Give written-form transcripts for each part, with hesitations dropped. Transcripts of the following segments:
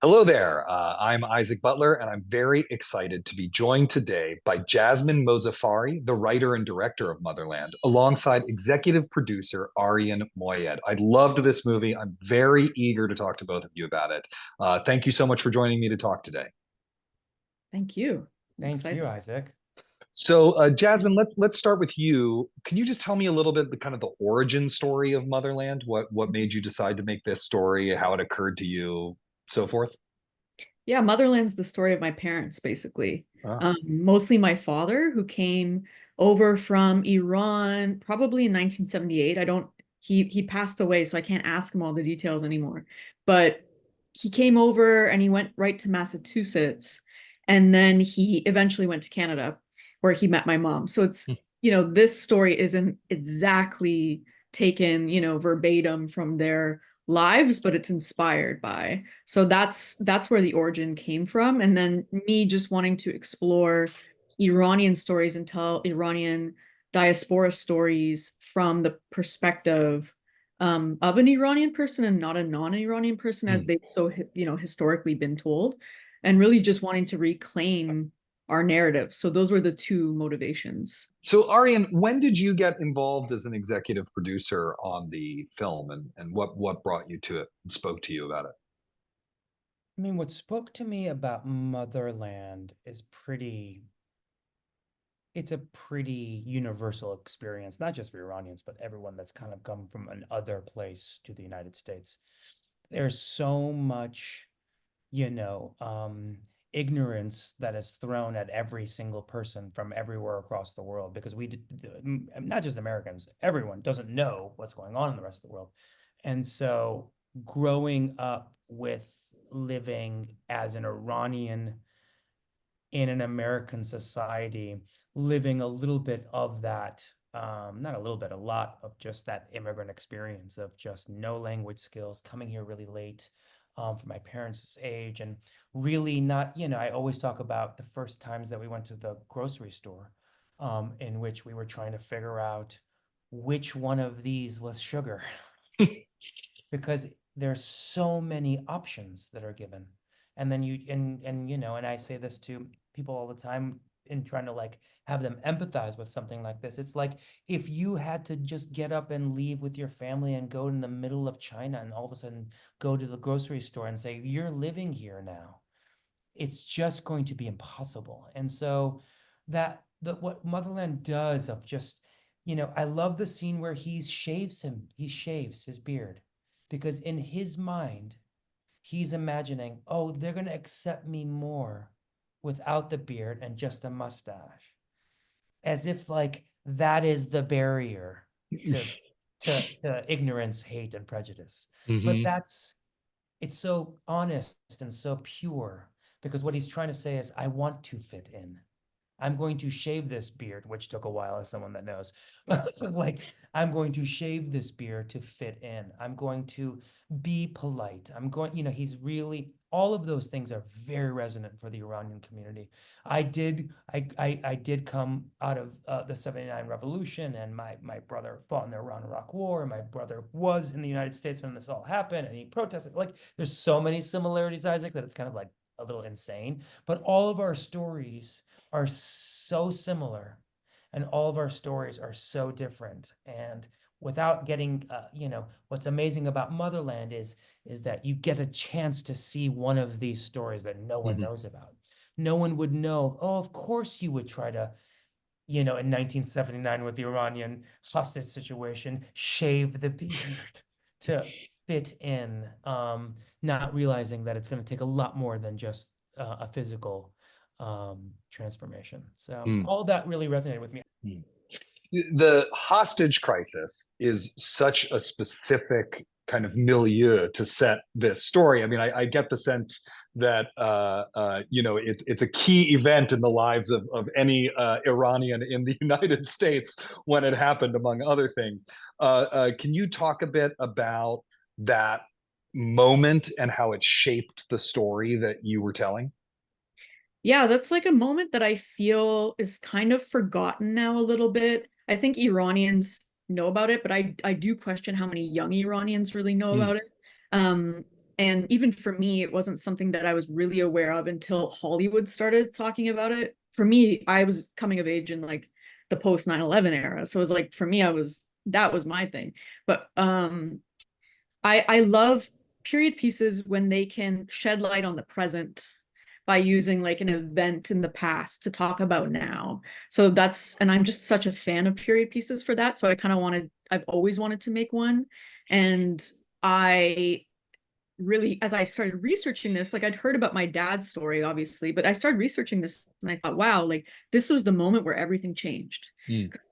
Hello there. I'm Isaac Butler, and I'm very excited to be joined today by Jasmin Mozaffari, the writer and director of Motherland, alongside executive producer Arian Moayed. I loved this movie. I'm very eager to talk to both of you about it. Thank you so much for joining me to talk today. Thank you. I'm Thank you, excited. Isaac. So, Jasmin, let's start with you. Can you just tell me a little bit the kind of the origin story of Motherland? What made you decide to make this story? How it occurred to you, so forth? Yeah, Motherland's the story of my parents, basically. Ah. Mostly my father, who came over from Iran probably in 1978. I don't, he passed away, so I can't ask him all the details anymore. But he came over and he went right to Massachusetts, and then he eventually went to Canada, where he met my mom. So it's, this story isn't exactly taken, verbatim from their lives, but it's inspired by. So that's where the origin came from. And then me just wanting to explore Iranian stories and tell Iranian diaspora stories from the perspective of an Iranian person and not a non-Iranian person, as Hmm. they've so historically been told, and really just wanting to reclaim our narrative. So those were the two motivations. So, Arian, when did you get involved as an executive producer on the film, and what brought you to it and spoke to you about it? I mean, what spoke to me about Motherland is it's a pretty universal experience, not just for Iranians, but everyone that's kind of come from an other place to the United States. There's so much, you know, um, ignorance that is thrown at every single person from everywhere across the world because not just Americans, everyone doesn't know what's going on in the rest of the world. And so growing up with living as an Iranian in an American society, living a little bit of that, not a little bit, a lot of just that immigrant experience of just no language skills, coming here really late, for my parents' age, and really not, I always talk about the first times that we went to the grocery store, in which we were trying to figure out which one of these was sugar, because there's so many options that are given. And then and I say this to people all the time in trying to like have them empathize with something like this. It's like if you had to just get up and leave with your family and go in the middle of China and all of a sudden go to the grocery store and say, you're living here now, it's just going to be impossible. And so what Motherland does of just, I love the scene where he shaves his beard because in his mind, he's imagining, oh, they're going to accept me more without the beard and just a mustache, as if like that is the barrier to to ignorance, hate, and prejudice. But Hmm. it's so honest and so pure because what he's trying to say is, I want to fit in. I'm going to shave this beard, which took a while as someone that knows. Like, I'm going to shave this beard to fit in. I'm going to be polite. He's really, all of those things are very resonant for the Iranian community. I did come out of the 79 revolution, and my brother fought in the Iran-Iraq war, and my brother was in the United States when this all happened, and he protested. Like, there's so many similarities, Isaac, that it's kind of like a little insane. But all of our stories are so similar and all of our stories are so different. And without getting, what's amazing about Motherland is that you get a chance to see one of these stories that no one Hmm. knows about. No one would know, oh, of course you would try to, in 1979 with the Iranian hostage situation, shave the beard to fit in, not realizing that it's going to take a lot more than just a physical transformation. So all that really resonated with me. The hostage crisis is such a specific kind of milieu to set this story. I mean, I get the sense that it's a key event in the lives of any Iranian in the United States when it happened, among other things. Can you talk a bit about that moment and how it shaped the story that you were telling? Yeah, that's like a moment that I feel is kind of forgotten now a little bit. I think Iranians know about it, but I do question how many young Iranians really know Mm. about it. Um, And even for me, it wasn't something that I was really aware of until Hollywood started talking about it. For me, I was coming of age in like the post 9/11 era. So it was like, for me, that was my thing. But I love period pieces when they can shed light on the present by using like an event in the past to talk about now. So and I'm just such a fan of period pieces for that. So I've always wanted to make one. And I really, as I started researching this, like I'd heard about my dad's story, obviously, but I started researching this and I thought, wow, like this was the moment where everything changed.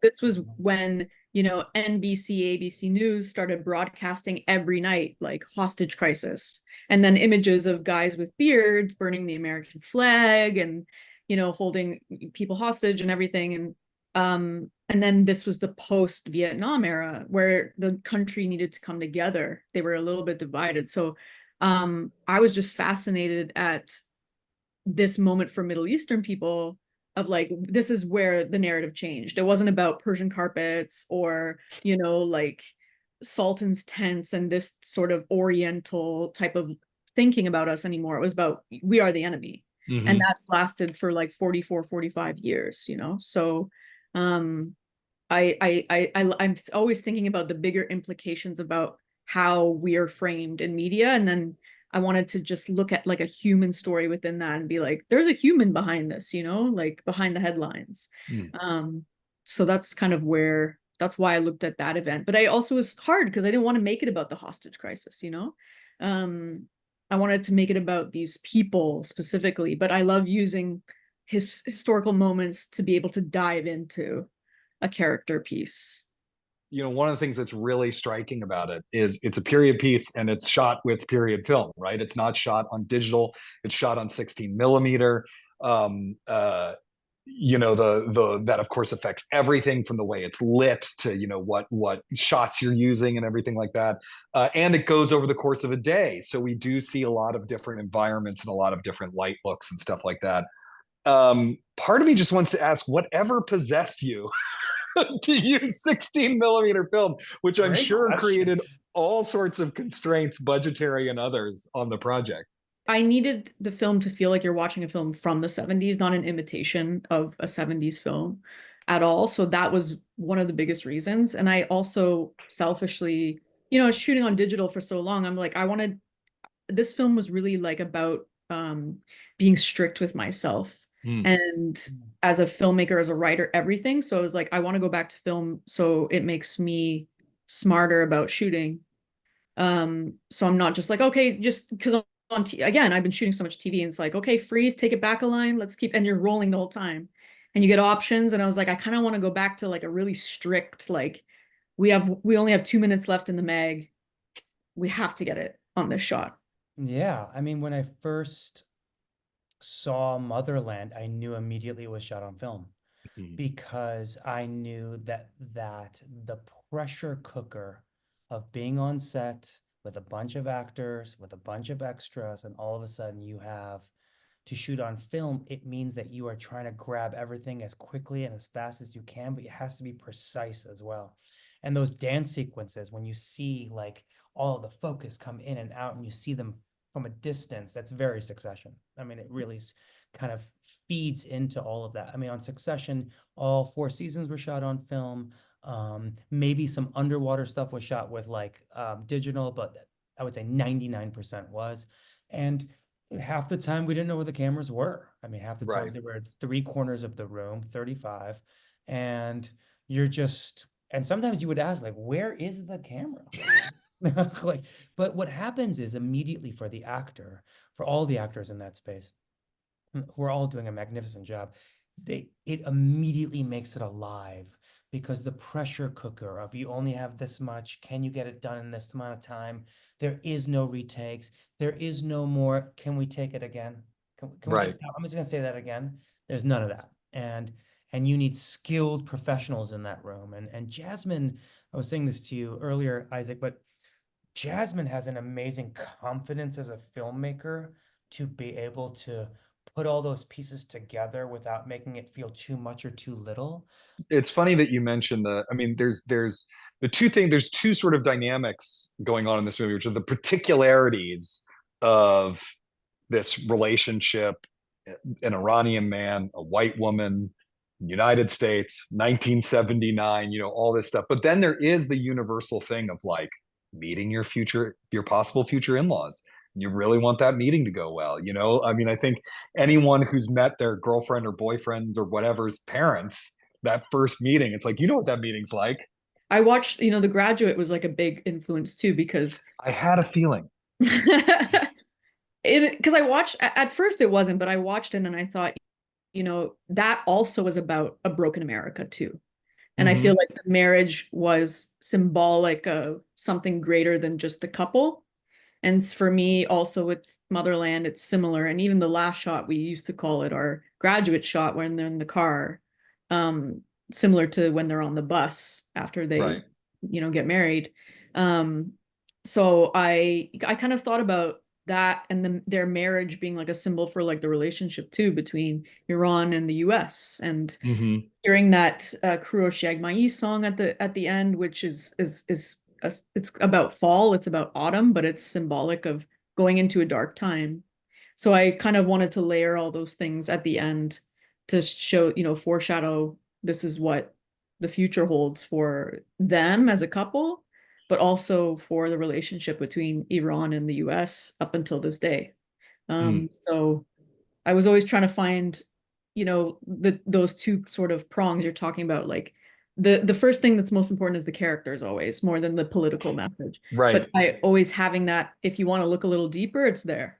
This was when, NBC, ABC News started broadcasting every night, like hostage crisis, and then images of guys with beards burning the American flag and, holding people hostage and everything. And then this was the post-Vietnam era where the country needed to come together. They were a little bit divided. So I was just fascinated at this moment for Middle Eastern people of like, this is where the narrative changed. It wasn't about Persian carpets or, like sultan's tents and this sort of Oriental type of thinking about us anymore. It was about, we are the enemy. And that's lasted for like 44, 45 years, So I'm always thinking about the bigger implications about how we are framed in media. And then I wanted to just look at like a human story within that and be like, there's a human behind this, like behind the headlines. So that's kind of that's why I looked at that event. But I also was hard because I didn't want to make it about the hostage crisis, I wanted to make it about these people specifically, but I love using historical moments to be able to dive into a character piece. One of the things that's really striking about it is it's a period piece and it's shot with period film, right? It's not shot on digital, it's shot on 16 millimeter. That of course affects everything from the way it's lit to what shots you're using and everything like that, and it goes over the course of a day, so we do see a lot of different environments and a lot of different light looks and stuff like that. Part of me just wants to ask, whatever possessed you to use 16 millimeter film, which I'm sure created all sorts of constraints, budgetary and others, on the project? I needed the film to feel like you're watching a film from the 70s, not an imitation of a 70s film at all. So that was one of the biggest reasons. And I also selfishly, shooting on digital for so long, I'm like, this film was really like about being strict with myself. And as a filmmaker, as a writer, everything. So I was like, I want to go back to film so it makes me smarter about shooting. So I'm not just like, okay, just because again, I've been shooting so much TV and it's like, okay, freeze, take it back a line, and you're rolling the whole time and you get options. And I was like, I kind of want to go back to like a really strict, like we only have 2 minutes left in the mag. We have to get it on this shot. Yeah, I mean, when I first saw Motherland, I knew immediately it was shot on film because I knew that the pressure cooker of being on set with a bunch of actors, with a bunch of extras, and all of a sudden you have to shoot on film, it means that you are trying to grab everything as quickly and as fast as you can, but it has to be precise as well. And those dance sequences, when you see like all of the focus come in and out and you see them from a distance, that's very Succession. I mean, it really kind of feeds into all of that. I mean, on Succession, all 4 seasons were shot on film. Maybe some underwater stuff was shot with like digital, but I would say 99% was. And half the time we didn't know where the cameras were. I mean, half the times they were at 3 corners of the room, 35, and and sometimes you would ask, like, where is the camera? Like, but what happens is immediately for the actor, for all the actors in that space, who are all doing a magnificent job, it immediately makes it alive because the pressure cooker of you only have this much, can you get it done in this amount of time? There is no retakes. There is no more, can we take it again? Can we just stop? I'm just gonna say that again. There's none of that. And you need skilled professionals in that room. And Jasmin, I was saying this to you earlier, Isaac, but Jasmin has an amazing confidence as a filmmaker to be able to put all those pieces together without making it feel too much or too little. It's funny that you mentioned there's two sort of dynamics going on in this movie, which are the particularities of this relationship, an Iranian man, a white woman, United States, 1979, all this stuff. But then there is the universal thing of like meeting your possible future in-laws. You really want that meeting to go well, I mean, I think anyone who's met their girlfriend or boyfriend or whatever's parents, that first meeting, it's like, what that meeting's like. I watched, The Graduate was like a big influence too, because I had a feeling. because I watched at first it wasn't, but I watched it and I thought, that also was about a broken America too. And I feel like the marriage was symbolic of something greater than just the couple. And for me, also with Motherland, it's similar. And even the last shot, we used to call it our graduate shot when they're in the car, similar to when they're on the bus after they, Right. Get married. So I kind of thought about that and their marriage being like a symbol for like the relationship too between Iran and the US, and hearing that Kuro Shagmai song at the end, which is it's about fall, it's about autumn, but it's symbolic of going into a dark time. So I kind of wanted to layer all those things at the end to show, foreshadow this is what the future holds for them as a couple, but also for the relationship between Iran and the US up until this day. So I was always trying to find, those two sort of prongs you're talking about. Like the first thing that's most important is the characters always, more than the political message. Right. But I always having that, if you want to look a little deeper, it's there.